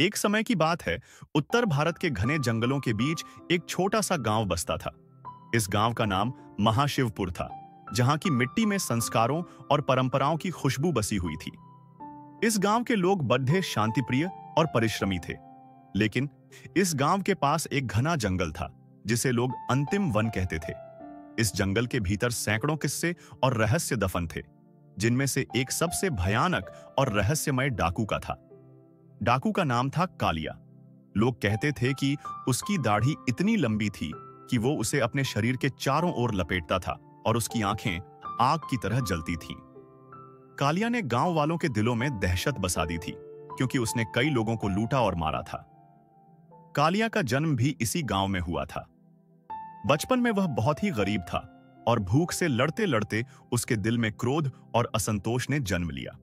एक समय की बात है। उत्तर भारत के घने जंगलों के बीच एक छोटा सा गांव बसता था। इस गांव का नाम महाशिवपुर था, जहां की मिट्टी में संस्कारों और परंपराओं की खुशबू बसी हुई थी। इस गांव के लोग बड्ढे, शांतिप्रिय और परिश्रमी थे। लेकिन इस गांव के पास एक घना जंगल था, जिसे लोग अंतिम वन कहते थे। इस जंगल के भीतर सैकड़ों किस्से और रहस्य दफन थे, जिनमें से एक सबसे भयानक और रहस्यमय डाकू का था। डाकू का नाम था कालिया। लोग कहते थे कि उसकी दाढ़ी इतनी लंबी थी कि वो उसे अपने शरीर के चारों ओर लपेटता था और उसकी आंखें आग की तरह जलती थीं। कालिया ने गांव वालों के दिलों में दहशत बसा दी थी, क्योंकि उसने कई लोगों को लूटा और मारा था। कालिया का जन्म भी इसी गांव में हुआ था। बचपन में वह बहुत ही गरीब था और भूख से लड़ते लड़ते उसके दिल में क्रोध और असंतोष ने जन्म लिया।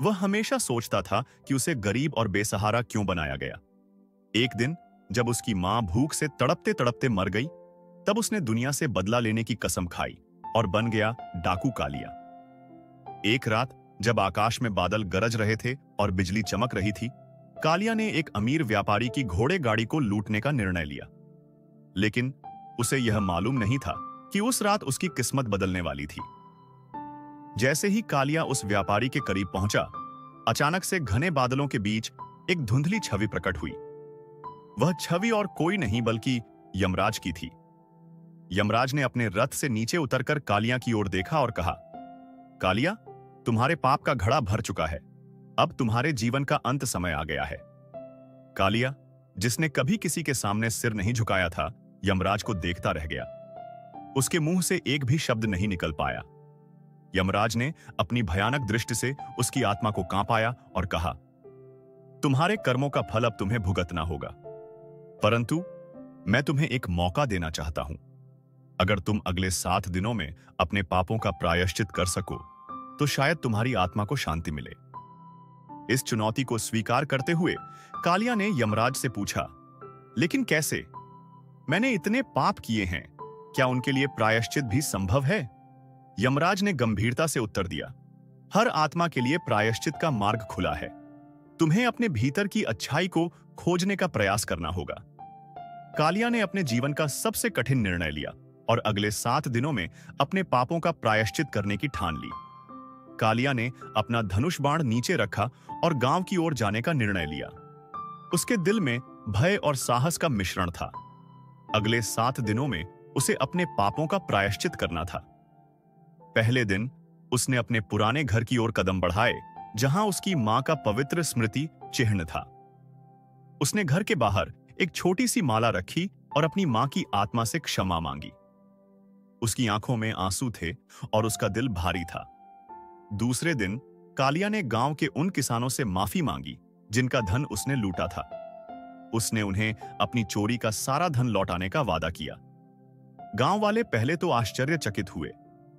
वह हमेशा सोचता था कि उसे गरीब और बेसहारा क्यों बनाया गया। एक दिन जब उसकी मां भूख से तड़पते तड़पते मर गई, तब उसने दुनिया से बदला लेने की कसम खाई और बन गया डाकू कालिया। एक रात जब आकाश में बादल गरज रहे थे और बिजली चमक रही थी, कालिया ने एक अमीर व्यापारी की घोड़े गाड़ी को लूटने का निर्णय लिया। लेकिन उसे यह मालूम नहीं था कि उस रात उसकी किस्मत बदलने वाली थी। जैसे ही कालिया उस व्यापारी के करीब पहुंचा, अचानक से घने बादलों के बीच एक धुंधली छवि प्रकट हुई। वह छवि और कोई नहीं बल्कि यमराज की थी। यमराज ने अपने रथ से नीचे उतरकर कालिया की ओर देखा और कहा, कालिया, तुम्हारे पाप का घड़ा भर चुका है। अब तुम्हारे जीवन का अंत समय आ गया है। कालिया, जिसने कभी किसी के सामने सिर नहीं झुकाया था, यमराज को देखता रह गया। उसके मुंह से एक भी शब्द नहीं निकल पाया। यमराज ने अपनी भयानक दृष्टि से उसकी आत्मा को कांपाया और कहा, तुम्हारे कर्मों का फल अब तुम्हें भुगतना होगा, परंतु मैं तुम्हें एक मौका देना चाहता हूं। अगर तुम अगले 7 दिनों में अपने पापों का प्रायश्चित कर सको, तो शायद तुम्हारी आत्मा को शांति मिले। इस चुनौती को स्वीकार करते हुए कालिया ने यमराज से पूछा, लेकिन कैसे? मैंने इतने पाप किए हैं, क्या उनके लिए प्रायश्चित भी संभव है? यमराज ने गंभीरता से उत्तर दिया, हर आत्मा के लिए प्रायश्चित का मार्ग खुला है। तुम्हें अपने भीतर की अच्छाई को खोजने का प्रयास करना होगा। कालिया ने अपने जीवन का सबसे कठिन निर्णय लिया और अगले 7 दिनों में अपने पापों का प्रायश्चित करने की ठान ली। कालिया ने अपना धनुष बाण नीचे रखा और गांव की ओर जाने का निर्णय लिया। उसके दिल में भय और साहस का मिश्रण था। अगले 7 दिनों में उसे अपने पापों का प्रायश्चित करना था। पहले दिन उसने अपने पुराने घर की ओर कदम बढ़ाए, जहां उसकी मां का पवित्र स्मृति चिन्ह था। उसने घर के बाहर एक छोटी सी माला रखी और अपनी मां की आत्मा से क्षमा मांगी। उसकी आंखों में आंसू थे और उसका दिल भारी था। दूसरे दिन कालिया ने गांव के उन किसानों से माफी मांगी जिनका धन उसने लूटा था। उसने उन्हें अपनी चोरी का सारा धन लौटाने का वादा किया। गांव वाले पहले तो आश्चर्यचकित हुए,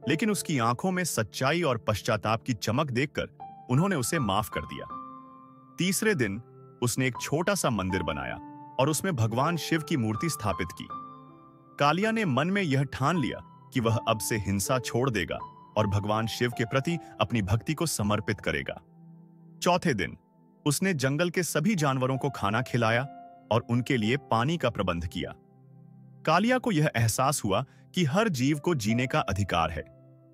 लेकिन उसकी आंखों में सच्चाई और पश्चाताप की चमक देखकर उन्होंने उसे माफ कर दिया। तीसरे दिन उसने एक छोटा सा मंदिर बनाया और उसमें भगवान शिव की मूर्ति स्थापित की। कालिया ने मन में यह ठान लिया कि वह अब से हिंसा छोड़ देगा और भगवान शिव के प्रति अपनी भक्ति को समर्पित करेगा। चौथे दिन उसने जंगल के सभी जानवरों को खाना खिलाया और उनके लिए पानी का प्रबंध किया। कालिया को यह एहसास हुआ कि हर जीव को जीने का अधिकार है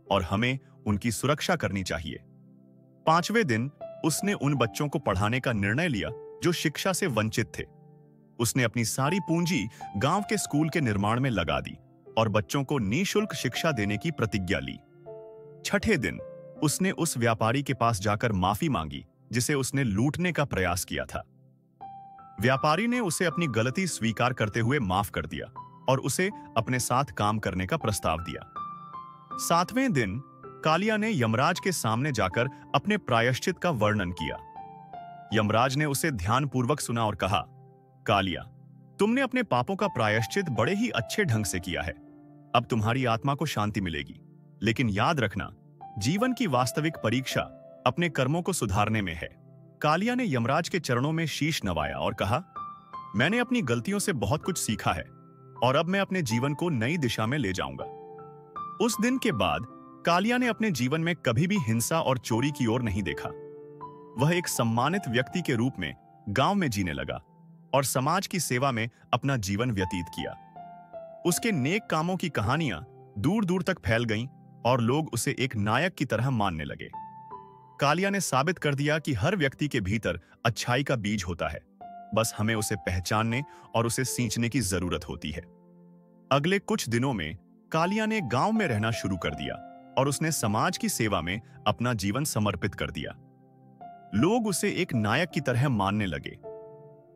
और हमें उनकी सुरक्षा करनी चाहिए। पांचवें दिन उसने उन बच्चों को पढ़ाने का निर्णय लिया जो शिक्षा से वंचित थे। उसने अपनी सारी पूंजी गांव के स्कूल के निर्माण में लगा दी और बच्चों को निःशुल्क शिक्षा देने की प्रतिज्ञा ली। छठे दिन उसने उस व्यापारी के पास जाकर माफी मांगी जिसे उसने लूटने का प्रयास किया था। व्यापारी ने उसे अपनी गलती स्वीकार करते हुए माफ कर दिया और उसे अपने साथ काम करने का प्रस्ताव दिया। 7वें दिन कालिया ने यमराज के सामने जाकर अपने प्रायश्चित का वर्णन किया। यमराज ने उसे ध्यानपूर्वक सुना और कहा, कालिया, तुमने अपने पापों का प्रायश्चित बड़े ही अच्छे ढंग से किया है। अब तुम्हारी आत्मा को शांति मिलेगी, लेकिन याद रखना, जीवन की वास्तविक परीक्षा अपने कर्मों को सुधारने में है। कालिया ने यमराज के चरणों में शीश नवाया और कहा, मैंने अपनी गलतियों से बहुत कुछ सीखा है और अब मैं अपने जीवन को नई दिशा में ले जाऊंगा। उस दिन के बाद कालिया ने अपने जीवन में कभी भी हिंसा और चोरी की ओर नहीं देखा। वह एक सम्मानित व्यक्ति के रूप में गांव में जीने लगा और समाज की सेवा में अपना जीवन व्यतीत किया। उसके नेक कामों की कहानियां दूर दूर तक फैल गईं और लोग उसे एक नायक की तरह मानने लगे। कालिया ने साबित कर दिया कि हर व्यक्ति के भीतर अच्छाई का बीज होता है, बस हमें उसे पहचानने और उसे सींचने की जरूरत होती है। अगले कुछ दिनों में कालिया ने गांव में रहना शुरू कर दिया और उसने समाज की सेवा में अपना जीवन समर्पित कर दिया। लोग उसे एक नायक की तरह मानने लगे।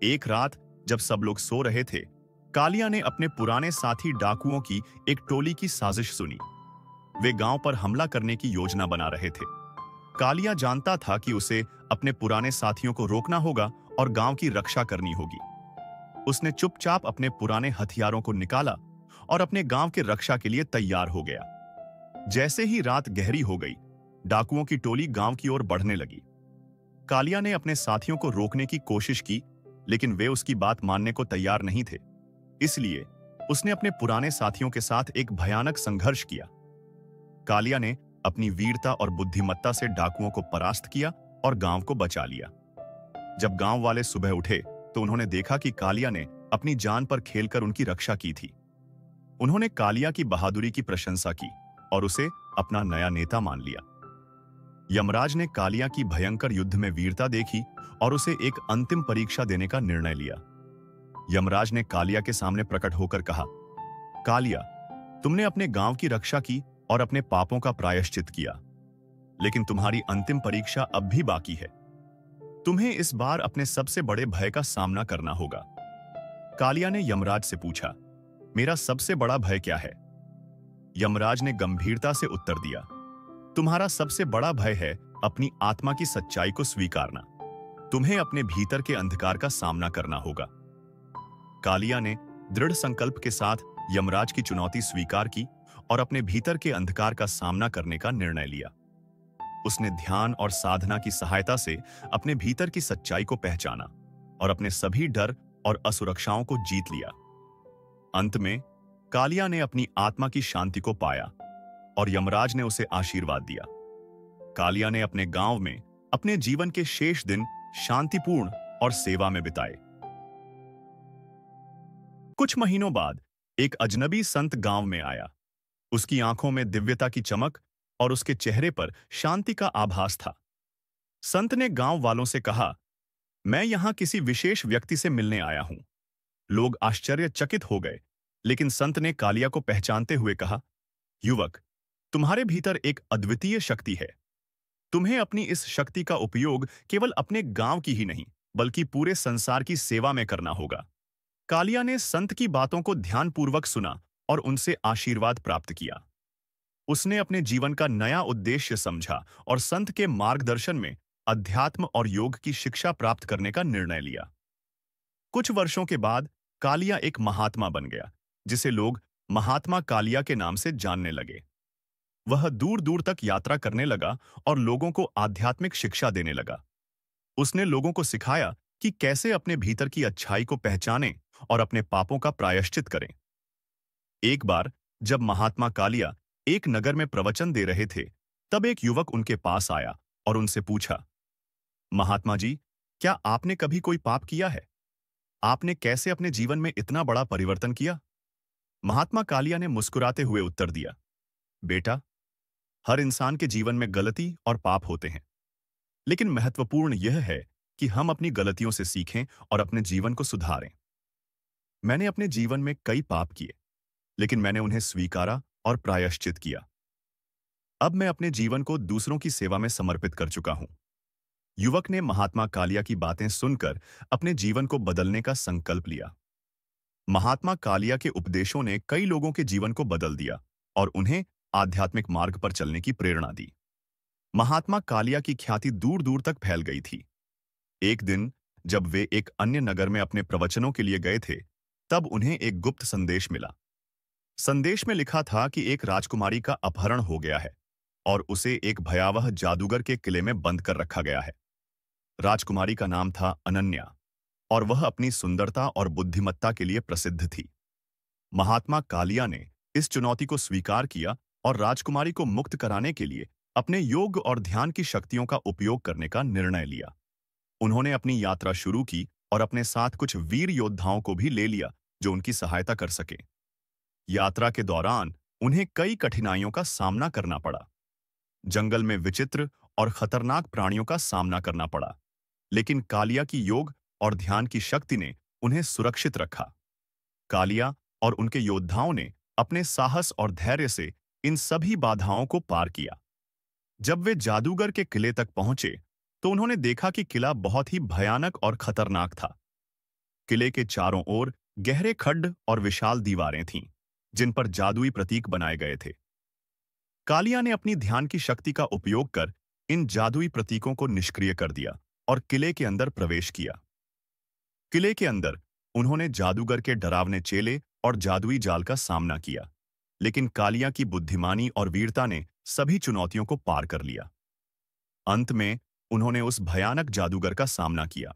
एक रात जब सब लोग सो रहे थे, कालिया ने अपने पुराने साथी डाकुओं की एक टोली की साजिश सुनी। वे गांव पर हमला करने की योजना बना रहे थे। कालिया जानता था कि उसे अपने पुराने साथियों को रोकना होगा और गांव की रक्षा करनी होगी। उसने चुपचाप अपने पुराने हथियारों को निकाला और अपने गांव की रक्षा के लिए तैयार हो गया। जैसे ही रात गहरी हो गई, डाकुओं की टोली गांव की ओर बढ़ने लगी। कालिया ने अपने साथियों को रोकने की कोशिश की, लेकिन वे उसकी बात मानने को तैयार नहीं थे। इसलिए उसने अपने पुराने साथियों के साथ एक भयानक संघर्ष किया। कालिया ने अपनी वीरता और बुद्धिमत्ता से डाकुओं को परास्त किया और गांव को बचा लिया। जब गांव वाले सुबह उठे तो उन्होंने देखा कि कालिया ने अपनी जान पर खेलकर उनकी रक्षा की थी। उन्होंने कालिया की बहादुरी की प्रशंसा की और उसे अपना नया नेता मान लिया। यमराज ने कालिया की भयंकर युद्ध में वीरता देखी और उसे एक अंतिम परीक्षा देने का निर्णय लिया। यमराज ने कालिया के सामने प्रकट होकर कहा, कालिया, तुमने अपने गांव की रक्षा की और अपने पापों का प्रायश्चित किया, लेकिन तुम्हारी अंतिम परीक्षा अब भी बाकी है। तुम्हें इस बार अपने सबसे बड़े भय का सामना करना होगा। कालिया ने यमराज से पूछा, मेरा सबसे बड़ा भय क्या है? यमराज ने गंभीरता से उत्तर दिया, तुम्हारा सबसे बड़ा भय है अपनी आत्मा की सच्चाई को स्वीकारना। तुम्हें अपने भीतर के अंधकार का सामना करना होगा। कालिया ने दृढ़ संकल्प के साथ यमराज की चुनौती स्वीकार की और अपने भीतर के अंधकार का सामना करने का निर्णय लिया। उसने ध्यान और साधना की सहायता से अपने भीतर की सच्चाई को पहचाना और अपने सभी डर और असुरक्षाओं को जीत लिया। अंत में कालिया ने अपनी आत्मा की शांति को पाया और यमराज ने उसे आशीर्वाद दिया। कालिया ने अपने गांव में अपने जीवन के शेष दिन शांतिपूर्ण और सेवा में बिताए। कुछ महीनों बाद एक अजनबी संत गांव में आया। उसकी आंखों में दिव्यता की चमक और उसके चेहरे पर शांति का आभास था। संत ने गांव वालों से कहा, मैं यहां किसी विशेष व्यक्ति से मिलने आया हूं। लोग आश्चर्यचकित हो गए, लेकिन संत ने कालिया को पहचानते हुए कहा, युवक, तुम्हारे भीतर एक अद्वितीय शक्ति है। तुम्हें अपनी इस शक्ति का उपयोग केवल अपने गांव की ही नहीं, बल्कि पूरे संसार की सेवा में करना होगा। कालिया ने संत की बातों को ध्यानपूर्वक सुना और उनसे आशीर्वाद प्राप्त किया। उसने अपने जीवन का नया उद्देश्य समझा और संत के मार्गदर्शन में अध्यात्म और योग की शिक्षा प्राप्त करने का निर्णय लिया। कुछ वर्षों के बाद कालिया एक महात्मा बन गया, जिसे लोग महात्मा कालिया के नाम से जानने लगे। वह दूर दूर तक यात्रा करने लगा और लोगों को आध्यात्मिक शिक्षा देने लगा। उसने लोगों को सिखाया कि कैसे अपने भीतर की अच्छाई को पहचानें और अपने पापों का प्रायश्चित करें। एक बार जब महात्मा कालिया एक नगर में प्रवचन दे रहे थे, तब एक युवक उनके पास आया और उनसे पूछा, महात्मा जी, क्या आपने कभी कोई पाप किया है? आपने कैसे अपने जीवन में इतना बड़ा परिवर्तन किया? महात्मा कालिया ने मुस्कुराते हुए उत्तर दिया, बेटा, हर इंसान के जीवन में गलती और पाप होते हैं, लेकिन महत्वपूर्ण यह है कि हम अपनी गलतियों से सीखें और अपने जीवन को सुधारें। मैंने अपने जीवन में कई पाप किए, लेकिन मैंने उन्हें स्वीकारा और प्रायश्चित किया। अब मैं अपने जीवन को दूसरों की सेवा में समर्पित कर चुका हूं। युवक ने महात्मा कालिया की बातें सुनकर अपने जीवन को बदलने का संकल्प लिया। महात्मा कालिया के उपदेशों ने कई लोगों के जीवन को बदल दिया और उन्हें आध्यात्मिक मार्ग पर चलने की प्रेरणा दी। महात्मा कालिया की ख्याति दूर दूर तक फैल गई थी। एक दिन जब वे एक अन्य नगर में अपने प्रवचनों के लिए गए थे, तब उन्हें एक गुप्त संदेश मिला। संदेश में लिखा था कि एक राजकुमारी का अपहरण हो गया है और उसे एक भयावह जादूगर के किले में बंद कर रखा गया है। राजकुमारी का नाम था अनन्या और वह अपनी सुंदरता और बुद्धिमत्ता के लिए प्रसिद्ध थी। महात्मा कालिया ने इस चुनौती को स्वीकार किया और राजकुमारी को मुक्त कराने के लिए अपने योग और ध्यान की शक्तियों का उपयोग करने का निर्णय लिया। उन्होंने अपनी यात्रा शुरू की और अपने साथ कुछ वीर योद्धाओं को भी ले लिया जो उनकी सहायता कर सके। यात्रा के दौरान उन्हें कई कठिनाइयों का सामना करना पड़ा। जंगल में विचित्र और खतरनाक प्राणियों का सामना करना पड़ा, लेकिन कालिया की योग और ध्यान की शक्ति ने उन्हें सुरक्षित रखा। कालिया और उनके योद्धाओं ने अपने साहस और धैर्य से इन सभी बाधाओं को पार किया। जब वे जादूगर के किले तक पहुंचे, तो उन्होंने देखा कि किला बहुत ही भयानक और खतरनाक था। किले के चारों ओर गहरे खड्ड और विशाल दीवारें थीं, जिन पर जादुई प्रतीक बनाए गए थे। कालिया ने अपनी ध्यान की शक्ति का उपयोग कर इन जादुई प्रतीकों को निष्क्रिय कर दिया और किले के अंदर प्रवेश किया। किले के अंदर उन्होंने जादूगर के डरावने चेले और जादुई जाल का सामना किया, लेकिन कालिया की बुद्धिमानी और वीरता ने सभी चुनौतियों को पार कर लिया। अंत में उन्होंने उस भयानक जादूगर का सामना किया।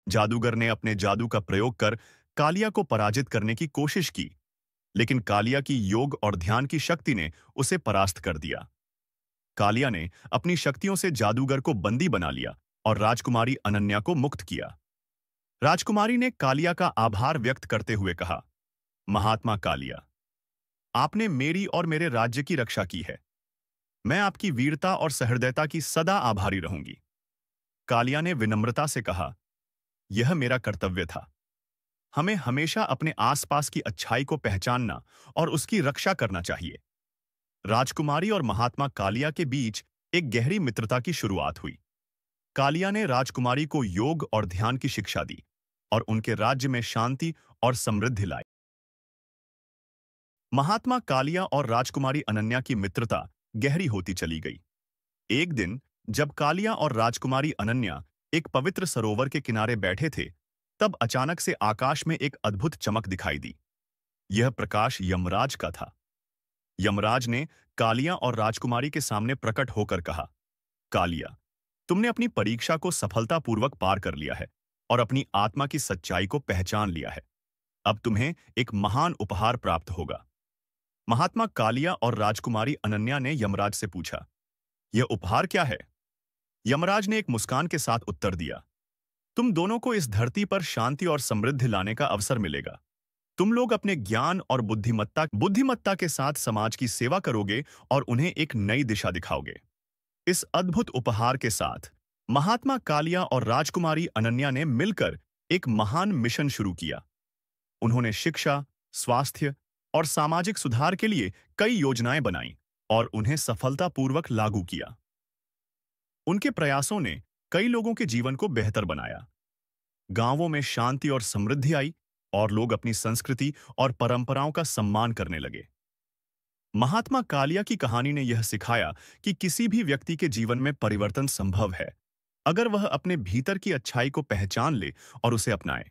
जादूगर ने अपने जादू का प्रयोग कर कालिया को पराजित करने की कोशिश की, लेकिन कालिया की योग और ध्यान की शक्ति ने उसे परास्त कर दिया। कालिया ने अपनी शक्तियों से जादूगर को बंदी बना लिया और राजकुमारी अनन्या को मुक्त किया। राजकुमारी ने कालिया का आभार व्यक्त करते हुए कहा, महात्मा कालिया, आपने मेरी और मेरे राज्य की रक्षा की है। मैं आपकी वीरता और सहृदयता की सदा आभारी रहूंगी। कालिया ने विनम्रता से कहा, यह मेरा कर्तव्य था। हमें हमेशा अपने आसपास की अच्छाई को पहचानना और उसकी रक्षा करना चाहिए। राजकुमारी और महात्मा कालिया के बीच एक गहरी मित्रता की शुरुआत हुई। कालिया ने राजकुमारी को योग और ध्यान की शिक्षा दी और उनके राज्य में शांति और समृद्धि लाई। महात्मा कालिया और राजकुमारी अनन्या की मित्रता गहरी होती चली गई। एक दिन जब कालिया और राजकुमारी अनन्या एक पवित्र सरोवर के किनारे बैठे थे, तब अचानक से आकाश में एक अद्भुत चमक दिखाई दी। यह प्रकाश यमराज का था। यमराज ने कालिया और राजकुमारी के सामने प्रकट होकर कहा, कालिया, तुमने अपनी परीक्षा को सफलतापूर्वक पार कर लिया है और अपनी आत्मा की सच्चाई को पहचान लिया है। अब तुम्हें एक महान उपहार प्राप्त होगा। महात्मा कालिया और राजकुमारी अनन्या ने यमराज से पूछा, यह उपहार क्या है? यमराज ने एक मुस्कान के साथ उत्तर दिया, तुम दोनों को इस धरती पर शांति और समृद्धि लाने का अवसर मिलेगा। तुम लोग अपने ज्ञान और बुद्धिमत्ता के साथ समाज की सेवा करोगे और उन्हें एक नई दिशा दिखाओगे। इस अद्भुत उपहार के साथ महात्मा कालिया और राजकुमारी अनन्या ने मिलकर एक महान मिशन शुरू किया। उन्होंने शिक्षा, स्वास्थ्य और सामाजिक सुधार के लिए कई योजनाएं बनाईं और उन्हें सफलतापूर्वक लागू किया। उनके प्रयासों ने कई लोगों के जीवन को बेहतर बनाया। गांवों में शांति और समृद्धि आई और लोग अपनी संस्कृति और परंपराओं का सम्मान करने लगे। महात्मा कालिया की कहानी ने यह सिखाया कि किसी भी व्यक्ति के जीवन में परिवर्तन संभव है, अगर वह अपने भीतर की अच्छाई को पहचान ले और उसे अपनाए।